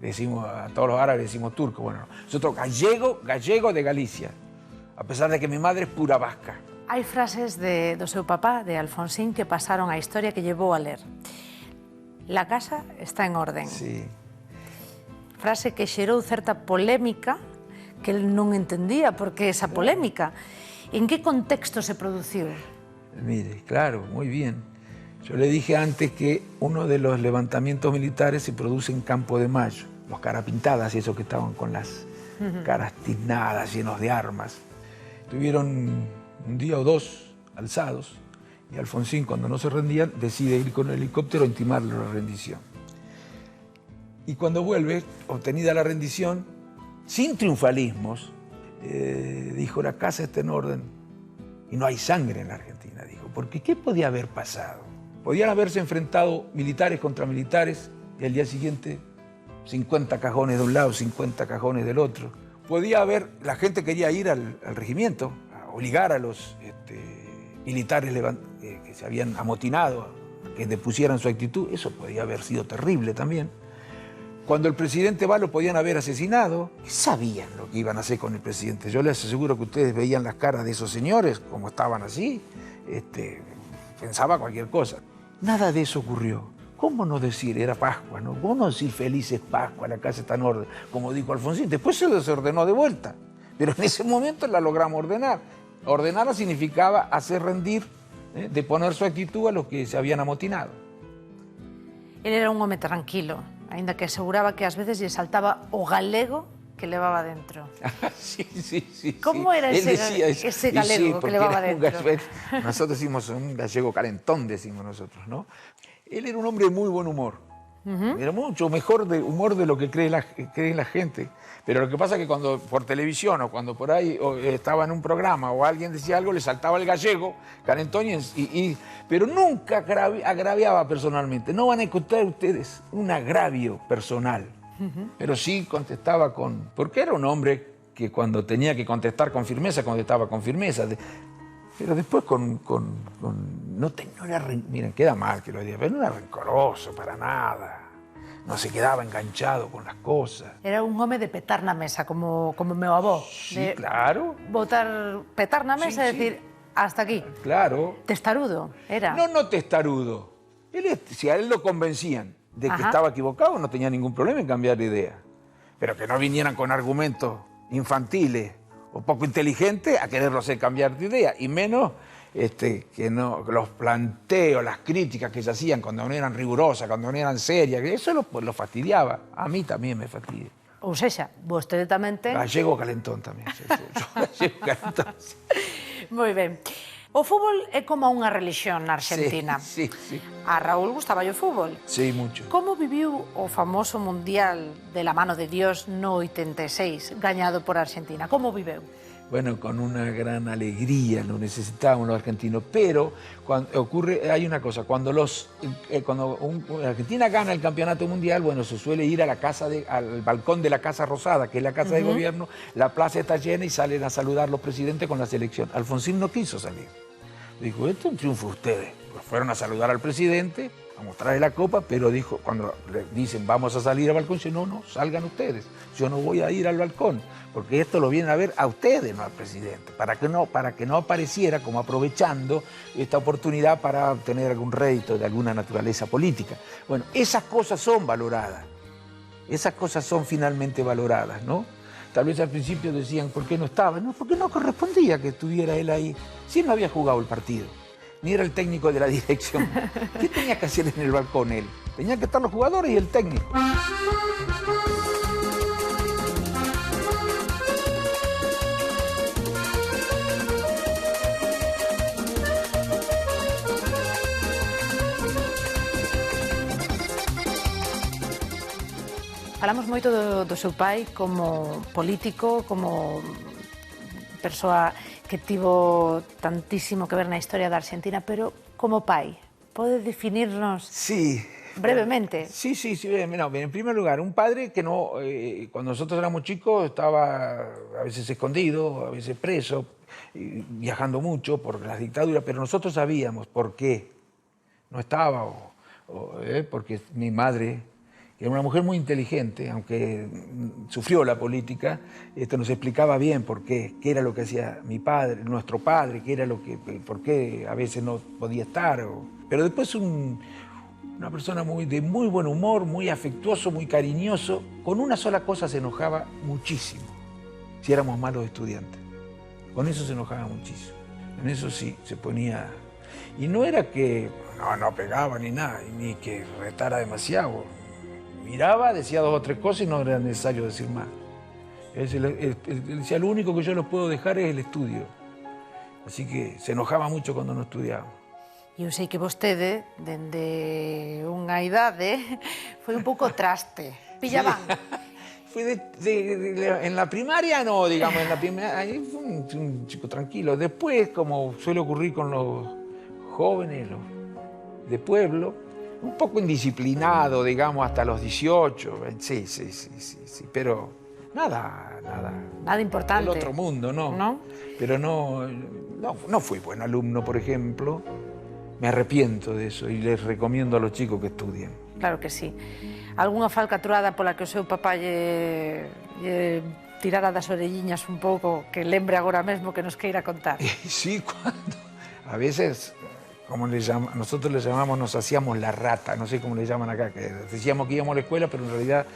Decimos, a todos los árabes decimos turcos. Bueno, nosotros gallego de Galicia, a pesar de que mi madre es pura vasca. Hai frases do seu papá, de Alfonsín, que pasaron a historia que llevou a ler. La casa está en orden. Sí. Frase que xerou certa polémica que él non entendía por qué esa polémica. En que contexto se produciu? Mire, claro, muy bien. Yo le dije antes que uno de los levantamientos militares se produce en Campo de Mayo. Los carapintadas y esos que estaban con las caras tiznadas, llenos de armas. Tuvieron un día o dos alzados y Alfonsín, cuando no se rendían, decide ir con el helicóptero a intimarle la rendición. Y cuando vuelve, obtenida la rendición, sin triunfalismos, dijo, la casa está en orden y no hay sangre en la Argentina, dijo. Porque ¿qué podía haber pasado? Podían haberse enfrentado militares contra militares y al día siguiente 50 cajones de un lado, 50 cajones del otro. Podía haber, la gente quería ir al regimiento, a obligar a los militares que se habían amotinado, que depusieran su actitud. Eso podía haber sido terrible también. Cuando el presidente va, lo podían haber asesinado. Sabían lo que iban a hacer con el presidente. Yo les aseguro que ustedes veían las caras de esos señores, como estaban así, pensaba cualquier cosa. Nada de eso ocurrió. ¿Cómo no decir? Era Pascua, ¿no? ¿Cómo no decir felices Pascua, la casa está en orden? Como dijo Alfonsín. Después se desordenó de vuelta. Pero en ese momento la logramos ordenar. Ordenarla significaba hacer rendir, deponer su actitud a los que se habían amotinado. Él era un home tranquilo, ainda que aseguraba que ás veces lle saltaba o galego que levaba dentro. Sí, sí, sí. ¿Cómo era ese galego que levaba dentro? Nosotros decimos un gallego calentón, decimos nosotros, ¿no? Él era un hombre de muy buen humor. Era mucho mejor de humor de lo que cree la gente. Pero lo que pasa es que cuando por televisión o cuando por ahí estaba en un programa o alguien decía algo, le saltaba el gallego, calentón, pero nunca agraviaba personalmente. No van a encontrar ustedes un agravio personal. Pero sí contestaba porque era un hombre que cuando tenía que contestar con firmeza, contestaba con firmeza. Pero después no era, miren, queda mal que lo diga, pero no era rencoroso para nada. No se quedaba enganchado con las cosas. Era un home de petar na mesa, como meu avó. Sí, claro. Petar na mesa y decir, hasta aquí. Claro. Testarudo, era. No testarudo. Si a él lo convencían de que estaba equivocado, no tenía ningún problema en cambiar de idea. Pero que no vinieran con argumentos infantiles o poco inteligentes a quererlo hacer cambiar de idea. Y menos que los planteos, las críticas que se hacían cuando no eran rigurosas, cuando no eran serias, eso lo fastidiaba. A mí también me fastidia. Ou sexa, vostede tamén ten... Gallego calentón tamén. Gallego calentón. Moi ben. O fútbol é como unha religión na Argentina. Sí. A Raúl gustaba o fútbol. Sí, mucho. Como viviu o famoso Mundial de la mano de Dios no 86, gañado por Argentina? Como viveu? Bueno, con una gran alegría, lo necesitábamos los argentinos, pero hay una cosa, cuando Argentina gana el campeonato mundial, bueno, se suele ir a la casa al balcón de la Casa Rosada, que es la casa de gobierno, la plaza está llena y salen a saludar los presidentes con la selección. Alfonsín no quiso salir. Dijo, esto es un triunfo de ustedes. Pues fueron a saludar al presidente, a mostrarle la copa, pero dijo, cuando le dicen vamos a salir al balcón, dice, no, salgan ustedes, yo no voy a ir al balcón, porque esto lo vienen a ver a ustedes, no al presidente, para que no apareciera como aprovechando esta oportunidad para obtener algún rédito de alguna naturaleza política. Bueno, esas cosas son valoradas, esas cosas son finalmente valoradas, ¿no? Tal vez al principio decían, ¿por qué no estaba? No, porque no correspondía que estuviera él ahí, si él no había jugado el partido. Ni era el técnico de la dirección. ¿Qué tenía que hacer en el balcón él? Tenían que estar los jugadores y el técnico. Falamos moito do seu pai como político, como persoa que tivo tantísimo que ver na historia da Argentina, pero como pai, pode definirnos brevemente? Sí. En primer lugar, un padre que cuando nosotros éramos chicos estaba a veces escondido, a veces preso, viajando mucho por las dictaduras, pero nosotros sabíamos por qué no estaba, porque mi madre, que era una mujer muy inteligente, aunque sufrió la política, nos explicaba bien por qué era lo que hacía mi padre, nuestro padre, por qué a veces no podía estar. Pero después una persona de muy buen humor, muy afectuoso, muy cariñoso, con una sola cosa se enojaba muchísimo. si éramos malos estudiantes. Con eso se enojaba muchísimo. En eso sí, se ponía... Y no era que no pegaba ni nada, ni que retara demasiado. Miraba, decía 2 o 3 cosas y no era necesario decir más. Él decía, lo único que yo los puedo dejar es el estudio. Así que se enojaba mucho cuando no estudiábamos. Eu sei que vostede, dende unha idade, foi un pouco traste. Pillaban. Fui en la primaria no, digamos, en la primaria, ahí fue un chico tranquilo. Después, como suele ocurrir con los jóvenes de pueblo, un poco indisciplinado, digamos, hasta los 18. Sí, pero nada. Nada importante. Del otro mundo, no. ¿No? Pero no fui buen alumno, por ejemplo. Me arrepiento de eso y les recomiendo a los chicos que estudien. Claro que sí. Algunha falcatrurada pola que o seu papá lle tirara das orelliñas un pouco, que lembre agora mesmo que nos queira contar? Sí, cuando a veces, como nosotros le llamamos, nos hacíamos la rata, no sé cómo le llaman acá, que decíamos que íbamos a la escuela, pero en realidad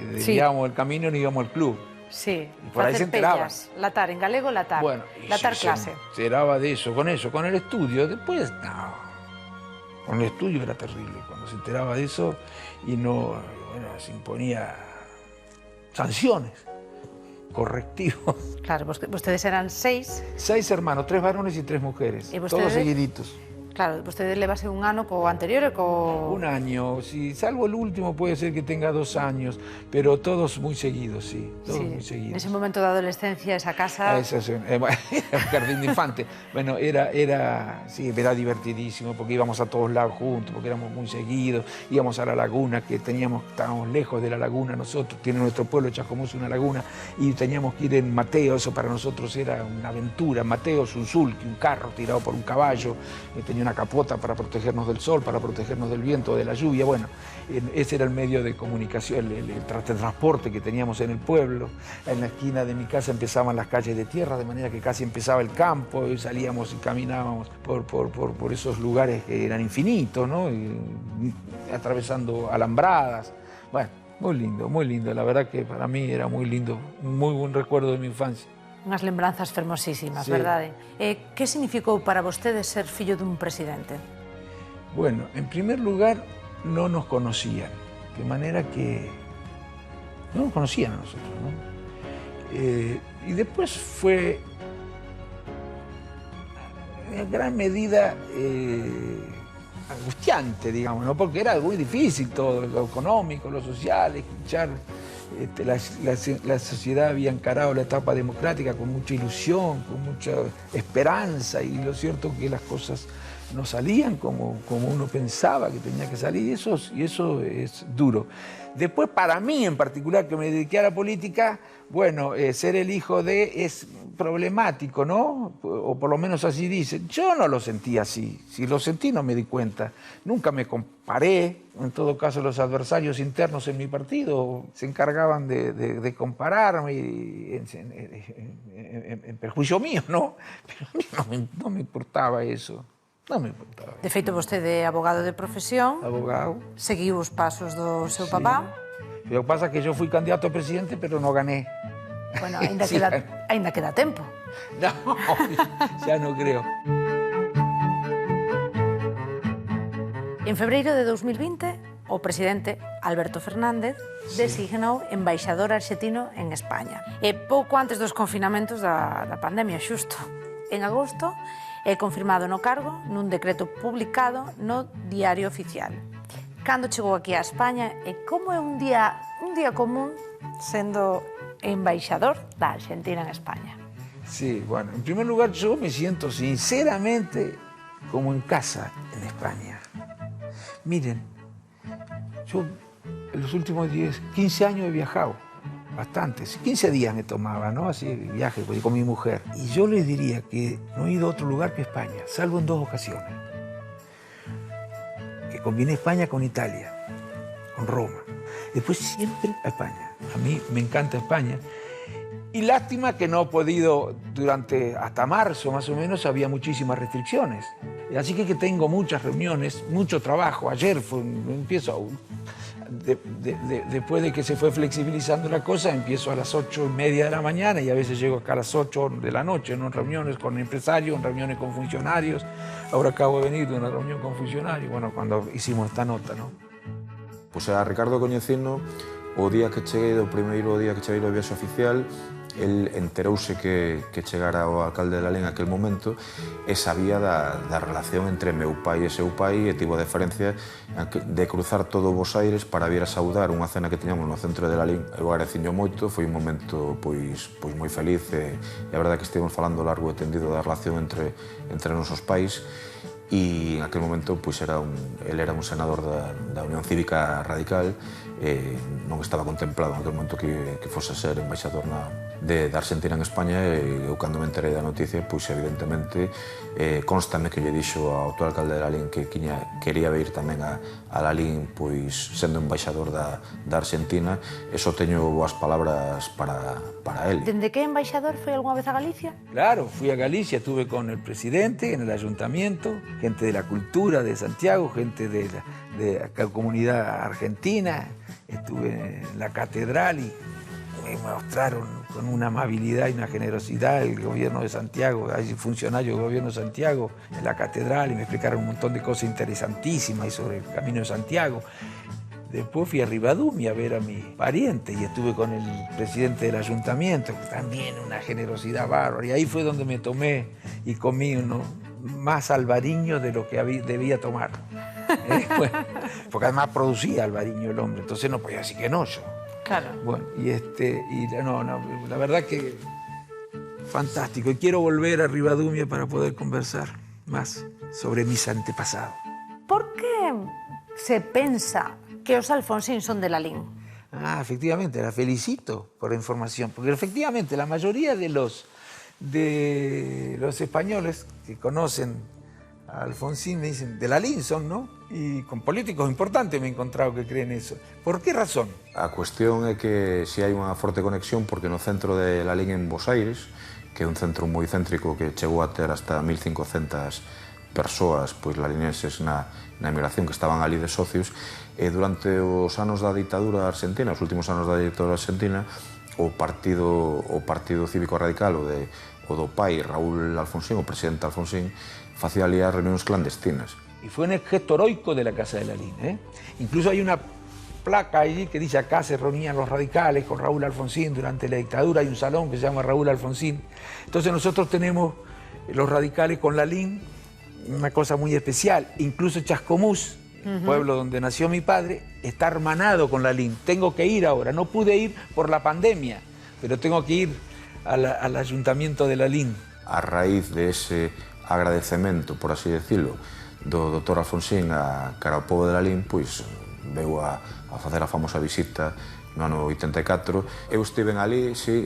desviábamos el camino y no íbamos al club. Sí, y por ahí se enteraba. Latar, en galego latar. Bueno, latar clase. Se enteraba de eso, con el estudio. Después, no. Con el estudio era terrible. Cuando se enteraba de eso y no, bueno, se imponía sanciones, correctivos. Claro, vostedes eran 6. 6 hermanos, 3 varones y 3 mujeres. Todos seguiditos. Claro, vostedes levase un ano co anterior e co... Un año, sí, salvo el último puede ser que tenga 2 años, pero todos muy seguidos, sí, todos muy seguidos. En ese momento de adolescencia, esa casa... Era un jardín de infante. Bueno, era divertidísimo porque íbamos a todos lados juntos, porque éramos muy seguidos, íbamos a la laguna, que estábamos lejos de la laguna nosotros, tiene nuestro pueblo Chascomús una laguna, y teníamos que ir en Mateo, eso para nosotros era una aventura. Mateo es un sulky, un carro tirado por un caballo, tenía una capota para protegernos del sol, para protegernos del viento, de la lluvia. Bueno, ese era el medio de comunicación, el transporte que teníamos en el pueblo. En la esquina de mi casa empezaban las calles de tierra, de manera que casi empezaba el campo, y salíamos y caminábamos por esos lugares que eran infinitos, ¿no? Y atravesando alambradas. Bueno, muy lindo. La verdad que para mí era muy lindo, un muy buen recuerdo de mi infancia. Unhas lembranzas fermosísimas, sí. verdade? Que significou para vostedes ser fillo dun presidente? Bueno, en primer lugar, no nos conocían, de manera que no nos conocían a nosotros, ¿no? Y después fue, en gran medida, angustiante, digamos, ¿no? Porque era muy difícil todo, lo económico, lo social, escuchar. La sociedad había encarado la etapa democrática con mucha ilusión, con mucha esperanza, y lo cierto es que las cosas no salían como uno pensaba que tenía que salir, y eso es duro. Después, para mí en particular, que me dediqué a la política, bueno, ser el hijo de es problemático, ¿no? O por lo menos así dicen. Yo no lo sentí así. Si lo sentí, no me di cuenta. Nunca me comparé. En todo caso, los adversarios internos en mi partido se encargaban de compararme en perjuicio mío, ¿no? Pero a mí no me importaba eso. Non me importaba. De feito, vostede é abogado de profesión. Abogado. Seguiu os pasos do seu papá. Lo que pasa es que yo fui candidato a presidente, pero no gané. Bueno, ainda queda tempo. No, ya no creo. En febreiro de 2020, o presidente Alberto Fernández designou embaixador arxentino en España. E pouco antes dos confinamentos da pandemia, xusto. En agosto, é confirmado no cargo nun decreto publicado no Diario Oficial. Cando chegou aquí a España e como é un día común sendo embaixador da Argentina en España? Sí, bueno, en primer lugar yo me siento sinceramente como en casa en España. Miren, yo en los últimos 15 años he viajado. Bastantes, 15 días me tomaba, ¿no? Así, viaje con mi mujer. Y yo les diría que no he ido a otro lugar que España, salvo en 2 ocasiones. Que combiné España con Italia, con Roma. Después siempre a España. A mí me encanta España. Y lástima que no he podido, hasta marzo más o menos, había muchísimas restricciones. Así que tengo muchas reuniones, mucho trabajo. Ayer empiezo después de que se fue flexibilizando la cosa, empiezo a las 8:30 de la mañana y a veces llego acá a las 8 de la noche, ¿no? En reuniones con empresarios, en reuniones con funcionarios. Ahora acabo de venir de una reunión con funcionarios, bueno, cuando hicimos esta nota, ¿no? Pois a Ricardo coñecino o día que cheguei, do primeiro día que cheguei do viaxe oficial, el enterouse que chegara o alcalde de Lalín aquel momento e sabía da relación entre meu pai e seu pai e tivo a deferencia de cruzar todo Bos Aires para vir a saudar unha cena que tiñamos no centro de Lalín. Eu agradeciño moito, foi un momento pois moi feliz e a verdade que estivemos falando largo e tendido da relación entre nosos pais e en aquel momento pois el era un senador da Unión Cívica Radical e non estaba contemplado en aquel momento que fose ser embaixador de Argentina en España e eu cando me enterei da noticia pois evidentemente constame que lle dixo ao actual alcalde de Lalín que quería vir tamén a Lalín pois sendo embaixador da Argentina e só teño boas palabras para él. Dende que embaixador foi algunha vez a Galicia? Claro, fui a Galicia, estuve con el presidente en el ayuntamiento, gente de la cultura de Santiago, gente de la comunidad argentina, estuve en la catedral y me mostraron con una amabilidad y una generosidad el gobierno de Santiago, hay funcionarios del gobierno de Santiago en la catedral y me explicaron un montón de cosas interesantísimas y sobre el camino de Santiago. Después fui a Rivadumia a ver a mi pariente y estuve con el presidente del ayuntamiento, que también una generosidad bárbara. Y ahí fue donde me tomé y comí más albariño de lo que debía tomar. Bueno, porque además producía albariño el hombre, entonces no podía decir que no yo. Claro. Bueno, la verdad que fantástico. Y quiero volver a Rivadumia para poder conversar más sobre mis antepasados. Por qué se pensa que os Alfonsín son de Lalín? Efectivamente, la felicito por la información, porque efectivamente la mayoría de los españoles que conocen a Alfonsín me dicen, de Lalín son, ¿no? Y con políticos importantes me he encontrado que creen eso. ¿Por qué razón? A cuestión é que si hai unha forte conexión porque no centro de Lalín en Bos Aires, que é un centro moi céntrico que chegou a ter hasta 1.500 persoas pois lalinenses na emigración que estaban ali de socios e durante os anos da ditadura argentina, os últimos anos da ditadura argentina, o Partido Cívico Radical o do pai Raúl Alfonsín, o presidente Alfonsín, facía ali as reunións clandestinas. Y fue en el gesto heroico de la Casa de Lalín, ¿eh? Incluso hay una placa allí que dice acá se reunían los radicales con Raúl Alfonsín durante la dictadura, hay un salón que se llama Raúl Alfonsín. Entonces nosotros tenemos los radicales con Lalín, una cosa muy especial. Incluso Chascomús, el pueblo donde nació mi padre, está hermanado con Lalín. Tengo que ir ahora, no pude ir por la pandemia, pero tengo que ir al ayuntamiento de Lalín. A raíz de ese agradecemento, por así decirlo, do Dr. Alfonsín a cara ao pobo de Lalín, pois veu a facer a famosa visita no ano 84. Eu estive ali, sí,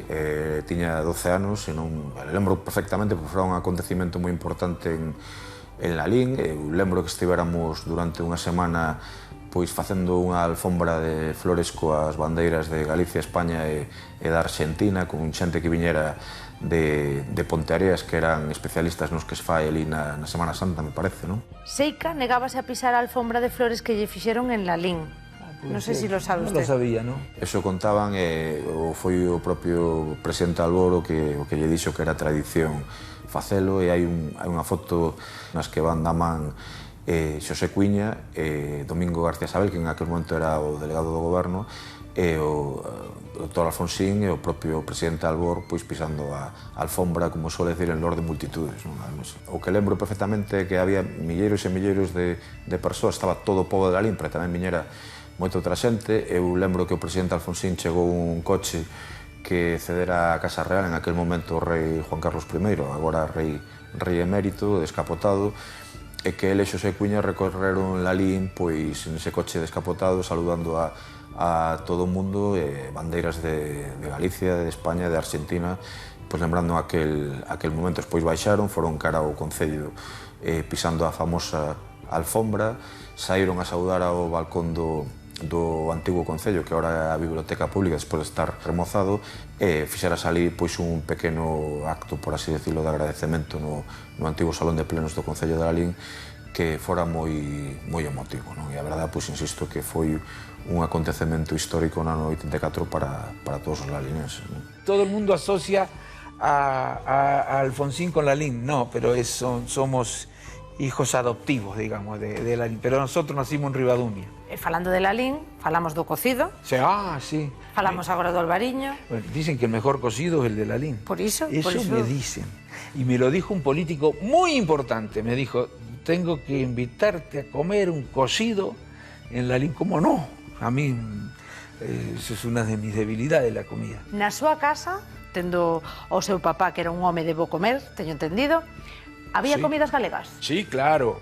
tiña 12 anos e non lembro perfectamente porque foi un acontecimento moi importante en Lalín. Eu lembro que estivéramos durante unha semana pois facendo unha alfombra de flores coas bandeiras de Galicia, España e da Argentina, con xente que viñera de Ponteareas, que eran especialistas nos que se fai ali na Semana Santa, me parece, non? Seica negábase a pisar a alfombra de flores que lle fixeron en Lalín. Non sei se lo sabe usted. Non lo sabía, non? Eso contaban e foi o propio presidente Albor o que lle dixo que era tradición facelo e hai unha foto nas que van da man Xosé Cuiña e Domingo García Sabel, que en aquel momento era o delegado do goberno, e o Dr. Alfonsín e o propio presidente Albor pois pisando a alfombra, como suele decir, en lor de multitudes. Non? O que lembro perfectamente é que había milleiros e milleiros de persoas, estaba todo o pobo de Lalín, pero tamén viñera moita outra xente. Eu lembro que o presidente Alfonsín chegou un coche que cedera a Casa Real, en aquel momento o rei Juan Carlos I, agora rei emérito, descapotado, e que ele e Xosé Cuiña recorreron Lalín pois nese coche descapotado, saludando a todo o mundo, bandeiras de Galicia, de España, de Argentina, pois lembrando aquel momento. Despois baixaron, foron cara ao Concello pisando a famosa alfombra, saíron a saudar ao balcón do antigo Concello, que agora é a Biblioteca Pública, despois de estar remozado, e fixera salir pois un pequeno acto, por así decirlo, de agradecemento no antigo Salón de Plenos do Concello de Lalín, que fora moi emotivo, non? E a verdade, pois insisto, que foi un acontecemento histórico no ano 84 para todos os lalinenses. Todo el mundo asocia a Alfonsín con Lalín, no, pero somos hijos adoptivos, digamos, de Lalín, pero nosotros nacimos en Ribadumia. Falando de Lalín, falamos do cocido, Sí. falamos agora do albariño. Bueno, dicen que el mejor cocido es el de Lalín. Por iso. Eso me dicen. Y me lo dijo un político muy importante. Me dijo, tengo que invitarte a comer un cocido en Lalín. ¿Cómo no? A mí, eso es una de mis debilidades, la comida. Na súa casa, tendo o seu papá, que era un home de bo comer, teño entendido, había Sí. comidas galegas. Sí, claro.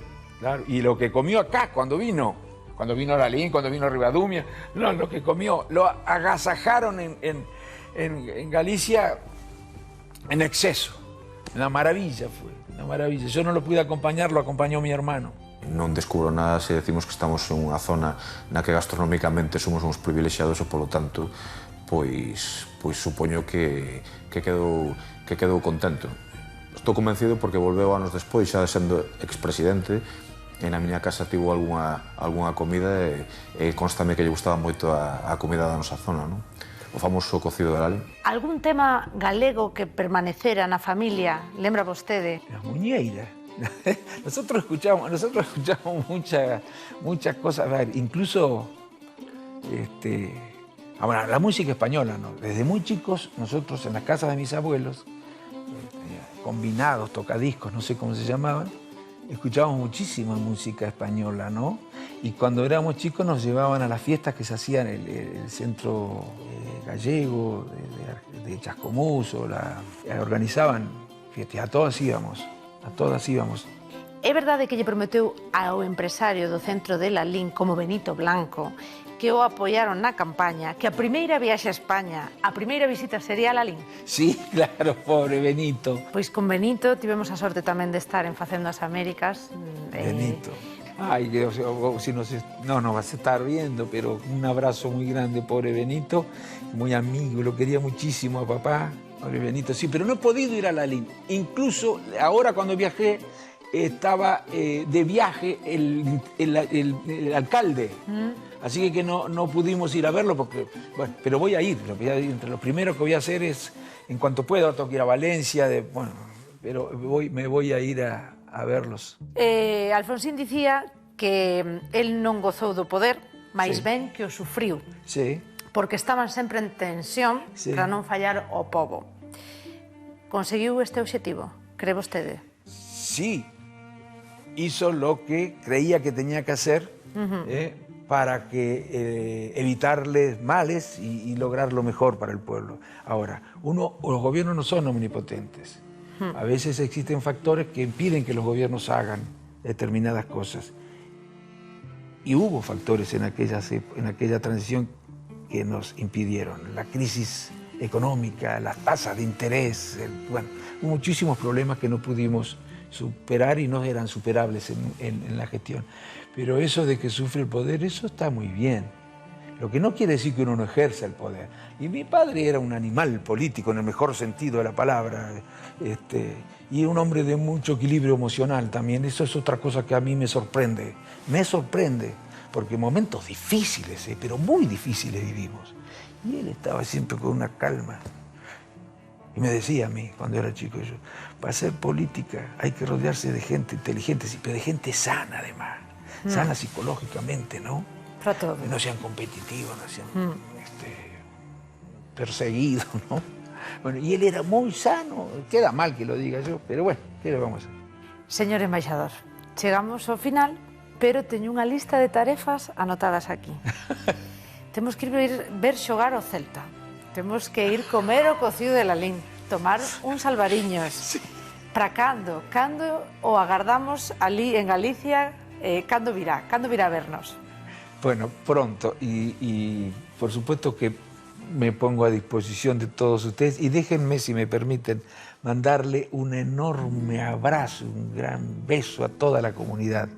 Y lo que comió acá cuando vino a Lalín, cuando vino a Ribadumia, no, lo que comió, lo agasajaron en Galicia en exceso. Una maravilla fue, una maravilla. Yo no lo pude acompañar, lo acompañó mi hermano. Non descubro nada se decimos que estamos en unha zona na que gastronómicamente somos uns privilexiados e, polo tanto, pois supoño que quedou contento. Estou convencido porque volveu anos despois, xa sendo expresidente, e na miña casa tivo algunha comida e constame que lle gustaba moito a comida da nosa zona, non? O famoso cocido de Lalín. Algún tema galego que permanecera na familia, lembra vostede? Las muñeiras. Nosotros escuchamos muchas cosas, a ver, incluso ahora, la música española, ¿no? Desde muy chicos, nosotros en las casas de mis abuelos, combinados, tocadiscos, no sé cómo se llamaban, escuchábamos muchísima música española, ¿no? Y cuando éramos chicos nos llevaban a las fiestas que se hacían en el centro gallego de Chascomús, organizaban fiestas, a todas íbamos. É verdade que lle prometeu ao empresario do centro de Lalín, como Benito Blanco, que o apoyaron na campaña, que a primeira viaxe a España, a primeira visita sería a Lalín? Sí, claro, pobre Benito. Pois con Benito tivemos a sorte tamén de estar en Facendo as Américas. Benito. Ay, si no vas a estar viendo, pero un abrazo muy grande, pobre Benito, muy amigo, lo quería muchísimo a papá, pobre Benito, sí, pero no he podido ir a Lalín. Incluso ahora cuando viajé, estaba de viaje el alcalde, así que no pudimos ir a verlo, porque, bueno, pero voy a ir, entre lo primero que voy a hacer es, en cuanto pueda, tengo que ir a Valencia, pero me voy a ir a verlos. Alfonsín dicía que él non gozou do poder, mais Sí. ben que o sufriu, Sí. porque estaban sempre en tensión Sí. para non fallar o pobo. Conseguiu este obxectivo, cree vostede? Sí, hizo lo que creía que tenía que hacer para evitarles males y lograr lo mejor para el pueblo. Ahora, los gobiernos no son omnipotentes. A veces existen factores que impiden que los gobiernos hagan determinadas cosas. Y hubo factores en aquella transición que nos impidieron. La crisis económica, las tasas de interés, hubo muchísimos problemas que no pudimos superar y no eran superables en la gestión. Pero eso de que sufre el poder, eso está muy bien. Lo que no quiere decir que uno no ejerza el poder. Y mi padre era un animal político en el mejor sentido de la palabra, y un hombre de mucho equilibrio emocional también. Eso es otra cosa que a mí me sorprende. Me sorprende, porque momentos difíciles, pero muy difíciles vivimos. Y él estaba siempre con una calma. Y me decía a mí, cuando era chico, para hacer política hay que rodearse de gente inteligente, pero de gente sana además, sana psicológicamente, ¿no? Para todo. Que no sean competitivos, no sean perseguidos, ¿no? Bueno, y él era muy sano, queda mal que lo diga yo, pero bueno, ¿qué le vamos a hacer? Señor embaixador, chegamos ao final, pero teño unha lista de tarefas anotadas aquí. Temos que ir ver xogar o Celta. Temos que ir comer o cocido de Lalín, tomar uns albariños. Sí. Para cando? Cando o agardamos ali en Galicia? Cando virá a vernos? Bueno, pronto, y por supuesto que me pongo a disposición de todos ustedes, y déjenme, si me permiten, mandarle un enorme abrazo, un gran beso a toda la comunidad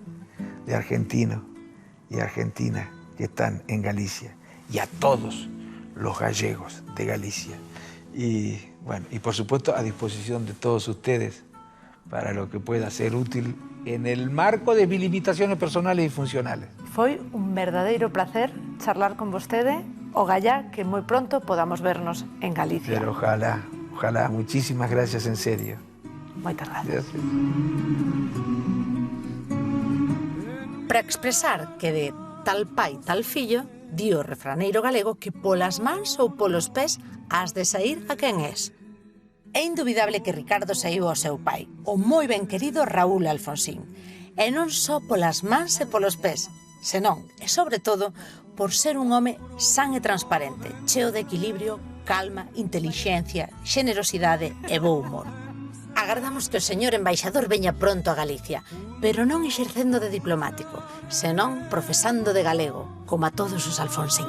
de argentinos y argentinas que están en Galicia, y a todos los gallegos de Galicia. Y bueno, y por supuesto a disposición de todos ustedes para lo que pueda ser útil en el marco de mis limitaciones personales y funcionales. Foi un verdadeiro placer charlar con vostede, ogallá que moi pronto podamos vernos en Galicia. Pero ojalá, ojalá. Muchísimas gracias, en serio. Moitas gracias. Gracias. Para expresar que de tal pai, tal fillo, di o refraneiro galego que polas mans ou polos pés has de sair a quen és. É indubidable que Ricardo saiu ao seu pai, o moi ben querido Raúl Alfonsín, e non só polas mans e polos pés, senón, e sobre todo, por ser un home san e transparente, cheo de equilibrio, calma, intelixencia, xenerosidade e bo humor. Agardamos que o señor embaixador veña pronto a Galicia, pero non exercendo de diplomático, senón profesando de galego, como a todos os Alfonsín.